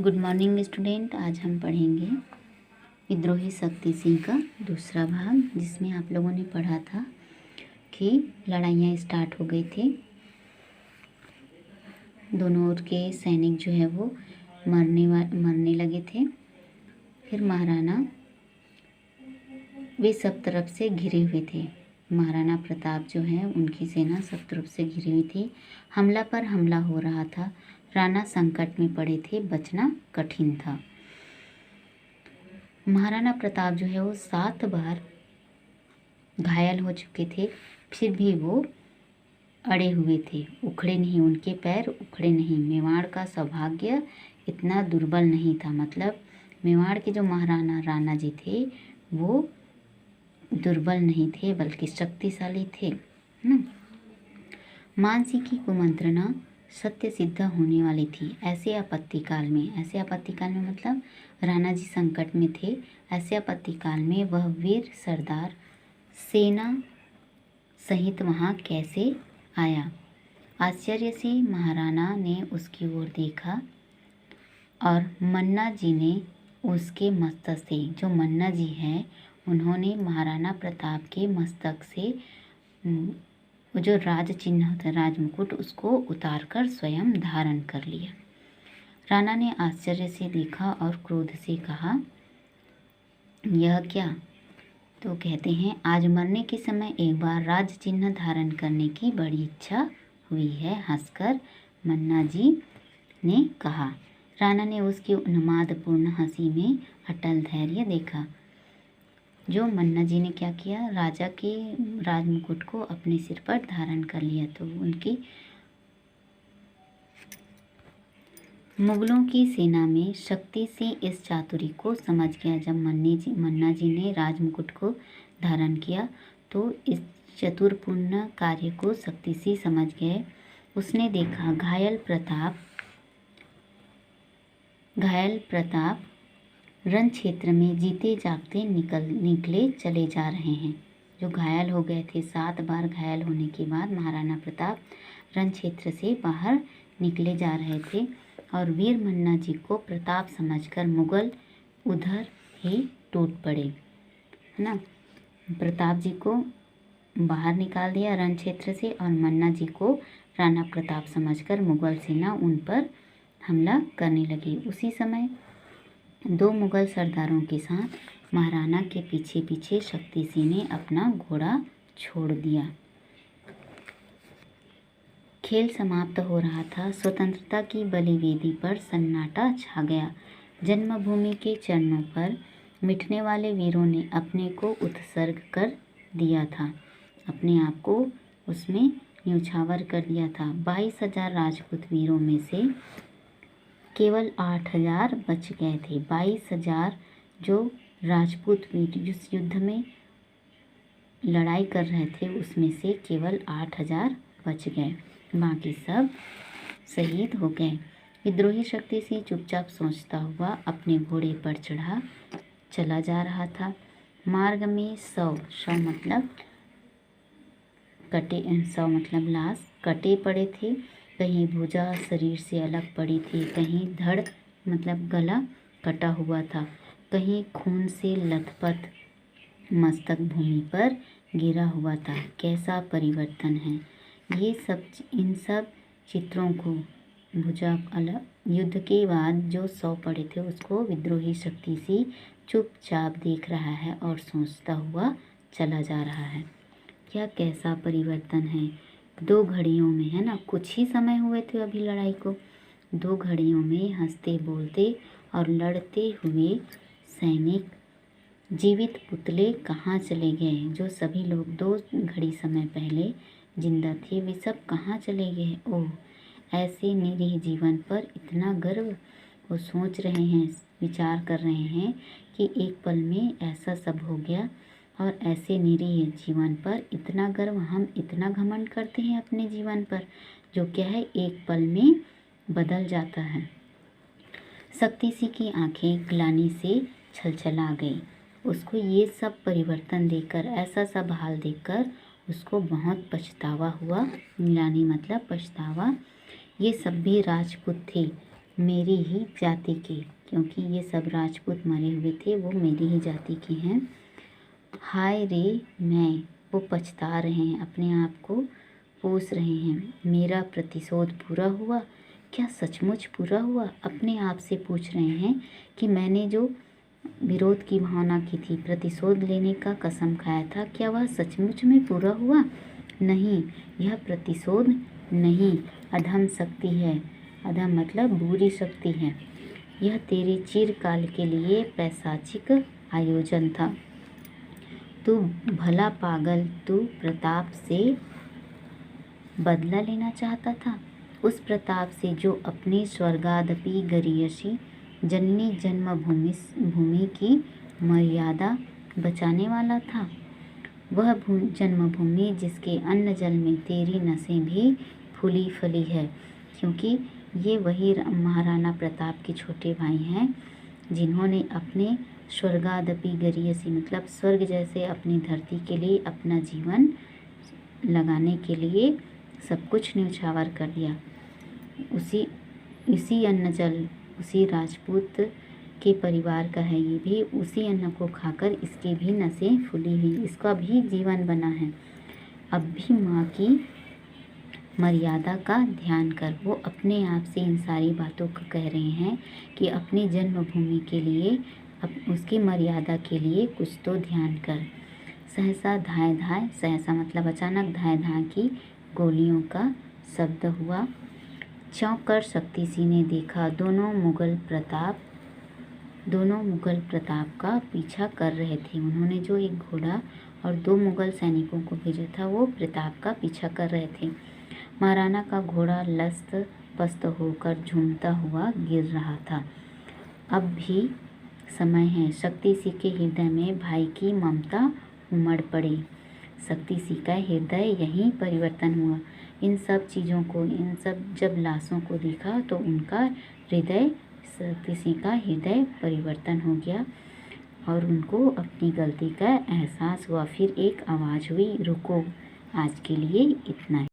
Good morning student. आज हम पढ़ेंगे विद्रोही शक्ति सिंह का दूसरा भाग, जिसमें आप लोगों ने पढ़ा था कि लड़ाइयाँ स्टार्ट हो गई थी। दोनों ओर के सैनिक जो है वो मरने लगे थे। फिर महाराणा वे सब तरफ से घिरे हुए थे। महाराणा प्रताप जो है उनकी सेना सब तरफ से घिरी हुई थी। हमला पर हमला हो रहा था। राणा संकट में पड़े थे, बचना कठिन था। महाराणा प्रताप जो है वो 7 बार घायल हो चुके थे, फिर भी वो अड़े हुए थे, उखड़े नहीं, उनके पैर उखड़े नहीं। मेवाड़ का सौभाग्य इतना दुर्बल नहीं था। मतलब मेवाड़ के जो महाराणा राणा जी थे वो दुर्बल नहीं थे बल्कि शक्तिशाली थे ना। मानसी की कुमंत्रणा सत्य सिद्ध होने वाली थी। ऐसे आपत्तिकाल में मतलब राणा जी संकट में थे। ऐसे आपत्तिकाल में वह वीर सरदार सेना सहित वहाँ कैसे आया? आश्चर्य से महाराणा ने उसकी ओर देखा और मन्ना जी ने उसके मस्तक से, जो मन्ना जी हैं उन्होंने महाराणा प्रताप के मस्तक से जो राज चिन्ह होता है, राज मुकुट, उसको उतारकर स्वयं धारण कर लिया। राणा ने आश्चर्य से देखा और क्रोध से कहा, यह क्या? तो कहते हैं, आज मरने के समय एक बार राज चिन्ह धारण करने की बड़ी इच्छा हुई है, हंसकर मन्ना जी ने कहा। राणा ने उसकी उन्मादपूर्ण हंसी में अटल धैर्य देखा। जो मन्ना जी ने क्या किया, राजा के राज मुकुट को अपने सिर पर धारण कर लिया। तो उनकी मुगलों की सेना में शक्ति से इस चातुरी को समझ गया। जब मन्ना जी ने राज मुकुट को धारण किया तो इस चतुरपूर्ण कार्य को शक्ति से समझ गए। उसने देखा घायल प्रताप रण क्षेत्र में जीते जागते निकले चले जा रहे हैं। जो घायल हो गए थे, 7 बार घायल होने के बाद महाराणा प्रताप रण क्षेत्र से बाहर निकले जा रहे थे और वीर मन्ना जी को प्रताप समझकर मुगल उधर ही टूट पड़े, है ना। प्रताप जी को बाहर निकाल दिया रण क्षेत्र से और मन्ना जी को राणा प्रताप समझकर मुगल सेना उन पर हमला करने लगी। उसी समय 2 मुगल सरदारों के साथ महाराणा के पीछे पीछे शक्ति सिंह ने अपना घोड़ा छोड़ दिया। खेल समाप्त हो रहा था। स्वतंत्रता की बलिवेदी पर सन्नाटा छा गया। जन्मभूमि के चरणों पर मिटने वाले वीरों ने अपने को उत्सर्ग कर दिया था, अपने आप को उसमें न्यौछावर कर दिया था। 22,000 राजपूत वीरों में से केवल 8,000 बच गए थे। 22,000 जो राजपूत वीर जिस युद्ध में लड़ाई कर रहे थे उसमें से केवल 8,000 बच गए, बाकी सब शहीद हो गए। विद्रोही शक्ति से चुपचाप सोचता हुआ अपने घोड़े पर चला जा रहा था। मार्ग में 100 मतलब लाश कटे पड़े थे। कहीं भुजा शरीर से अलग पड़ी थी, कहीं धड़ मतलब गला कटा हुआ था, कहीं खून से लथपथ मस्तक भूमि पर गिरा हुआ था। कैसा परिवर्तन है! इन सब चित्रों को भुजा अलग युद्ध के बाद जो 100 पड़े थे उसको विद्रोही शक्ति से चुपचाप देख रहा है और सोचता हुआ चला जा रहा है। क्या कैसा परिवर्तन है! 2 घड़ियों में, है ना, कुछ ही समय हुए थे अभी लड़ाई को। 2 घड़ियों में हंसते बोलते और लड़ते हुए सैनिक जीवित पुतले कहाँ चले गए? जो सभी लोग 2 घड़ी समय पहले जिंदा थे वे सब कहाँ चले गए? ओह, ऐसे निरीह जीवन पर इतना गर्व! वो सोच रहे हैं, विचार कर रहे हैं कि एक पल में ऐसा सब हो गया और ऐसे निरीह जीवन पर इतना गर्व। हम इतना घमंड करते हैं अपने जीवन पर, जो क्या है एक पल में बदल जाता है। शक्ति सिंह की आंखें ग्लानि से छलछला गई। उसको ये सब परिवर्तन देखकर, ऐसा सब हाल देखकर उसको बहुत पछतावा हुआ। ग्लानि मतलब पछतावा। ये सब भी राजपूत थे मेरी ही जाति के, क्योंकि ये सब राजपूत मरे हुए थे, वो मेरी ही जाति के हैं। हाय रे मैं, वो पछता रहे हैं, अपने आप को पूछ रहे हैं, मेरा प्रतिशोध पूरा हुआ? क्या सचमुच पूरा हुआ? अपने आप से पूछ रहे हैं कि मैंने जो विरोध की भावना की थी, प्रतिशोध लेने का कसम खाया था, क्या वह सचमुच में पूरा हुआ? नहीं, यह प्रतिशोध नहीं, अधम शक्ति है। अधम मतलब बुरी शक्ति है। यह तेरे चिरकाल के लिए पैशाचिक आयोजन था। तू भला पागल, तू प्रताप से बदला लेना चाहता था, उस प्रताप से जो अपनी स्वर्गादपि गरीयसी जननी जन्मभूमि की मर्यादा बचाने वाला था। वह जन्मभूमि जिसके अन्न जल में तेरी नसें भी फूली फली है, क्योंकि ये वही महाराणा प्रताप के छोटे भाई हैं जिन्होंने अपने स्वर्गादपि गरीयसी मतलब स्वर्ग जैसे अपनी धरती के लिए अपना जीवन लगाने के लिए सब कुछ न्यौछावर कर दिया। उसी अन्न जल, उसी राजपूत के परिवार का है ये भी, उसी अन्न को खाकर इसकी भी नसें फूली हुई, इसका भी जीवन बना है। अब भी माँ की मर्यादा का ध्यान कर। वो अपने आप से इन सारी बातों को कह रहे हैं कि अपनी जन्मभूमि के लिए, अब उसकी मर्यादा के लिए कुछ तो ध्यान कर। सहसा धाय धाय, सहसा मतलब अचानक, धाय धाय की गोलियों का शब्द हुआ। चौंक कर शक्ति सिंह ने देखा दोनों मुगल प्रताप का पीछा कर रहे थे। उन्होंने जो एक घोड़ा और 2 मुगल सैनिकों को भेजा था वो प्रताप का पीछा कर रहे थे। महाराणा का घोड़ा लस्त पस्त होकर झूमता हुआ गिर रहा था। अब भी समय है। शक्ति सिंह के हृदय में भाई की ममता उमड़ पड़ी। शक्ति सिंह का हृदय यहीं परिवर्तन हुआ। इन सब चीज़ों को, इन सब जब लाशों को देखा तो उनका हृदय, शक्ति सिंह का हृदय परिवर्तन हो गया और उनको अपनी गलती का एहसास हुआ। फिर एक आवाज़ हुई, रुको, आज के लिए इतना ही।